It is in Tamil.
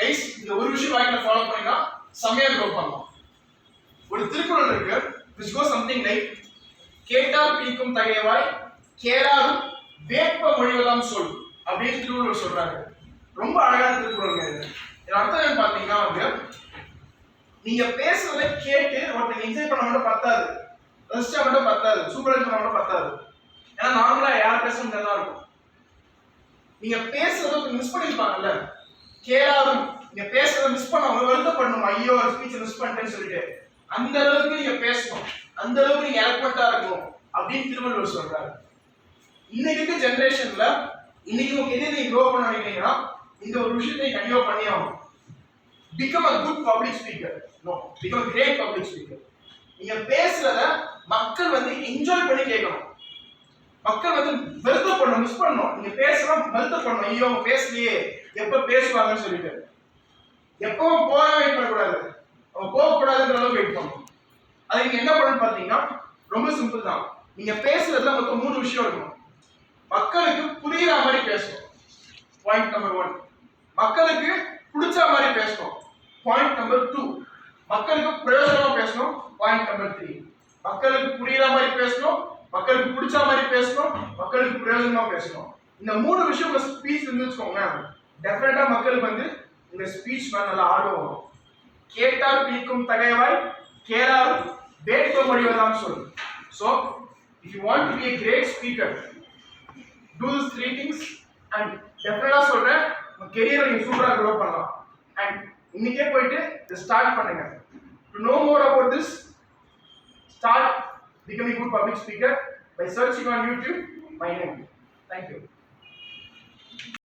கைஸ் இந்த ஒரு விஷயம் வாய்க்குல ஃபாலோ பண்ணினா செமையா க்ரோ பண்ணலாம். ஒரு திருக்குறள் இருக்கு which goes something like கேட்டார் பீக்கும் தகையவாய் கேளாரும் வேட்ப மொழிவதாம் சொல் அப்படின்னு திருவள்ளுவர் சொல்றாரு. ரொம்ப அழகான திருக்குறள் இது. இதன் அர்த்தம் என்ன பாத்தீங்கன்னா வந்து நீங்க பேசுறதை கேட்டு ஒருத்தங்க என்ஜாய் பண்ண மட்டும் பத்தாது, ரசிச்சா மட்டும் பத்தாது, சூப்பரா பண்ண மட்டும் பத்தாது. ஏன்னா நார்மலா யார் பேசுறது நல்லா இருக்கும். நீங்க பேசுறத மிஸ் பண்ணிருப்பாங்கல்ல, கேளாரும் நீங்க பேசுறத மிஸ் பண்ணவங்க வருத்தப்படணும், ஐயோ ஒரு ஸ்பீச் மிஸ் பண்ணிட்டேன்னு சொல்லிட்டு. அந்த அளவுக்கு நீங்க பேசணும், அந்த அளவுக்கு நீங்க எலக்ட்மெண்டா இருக்கணும் அப்படின்னு திருவள்ளுவர் சொல்றாரு. இன்னைக்கு இருக்க ஜெனரேஷன்ல இன்னைக்கு உங்க எதிர நீங்க க்ரோ பண்ண நினைக்கிறீங்கன்னா இந்த ஒரு விஷயத்தை கண்டிப்பா பண்ணி ஆகணும். become a good public speaker. No, become a great public speaker. நீங்க பேசுறத மக்கள் வந்து என்ஜாய் பண்ணி கேட்கணும். மக்கள் வந்து வருத்தப்படணும், மிஸ் பண்ணணும். நீங்க பேசலாம் வருத்தப்படணும், ஐயோ அவங்க பேசலையே எப்ப பேசுவாங்கன்னு சொல்லிட்டு. எப்பவும் போக வெயிட் பண்ணக்கூடாது, அவங்க போகக்கூடாதுன்ற அளவுக்கு வெயிட் பண்ணணும். அது நீங்க என்ன பண்ணணும் பாத்தீங்கன்னா ரொம்ப சிம்பிள் தான். நீங்க பேசுறதுல மொத்தம் 3 விஷயம் இருக்கணும். மக்களுக்கு புரியுற மாதிரி பேசணும், பாயிண்ட் நம்பர் 1. மக்களுக்கு பிடிச்ச மாதிரி பேசணும், பாயிண்ட் நம்பர் 2. மக்களுக்கு பிரயோஜனமா பேசணும், பாயிண்ட் நம்பர் 3. மக்களுக்கு புரியுற மாதிரி பேசணும், மக்களுக்கு பிடிச்ச மாதிரி பேசணும், மக்களுக்கு பிரயோஜனமா பேசணும். இந்த 3 விஷயம் உங்க ஸ்பீச் இருந்துச்சுக்கோங்க, டெஃபினட்டா மக்களுக்கு வந்து உங்க ஸ்பீச் மேல நல்ல ஆர்வம் வரும். கேட்டார் பீக்கும் தகையவாய் கேளாரும் வேட்ப மொழிவதாம் சொல். So if you want to be a great speaker, do these 3 things and definitely சொல்றேன் உங்க கெரியரை நீங்க சூப்பரா க்ரோ பண்ணலாம். and இன்னைக்கே போயிட்டு இத ஸ்டார்ட் பண்ணுங்க. To know more about this, start becoming a good public speaker by searching on YouTube my name. Thank you.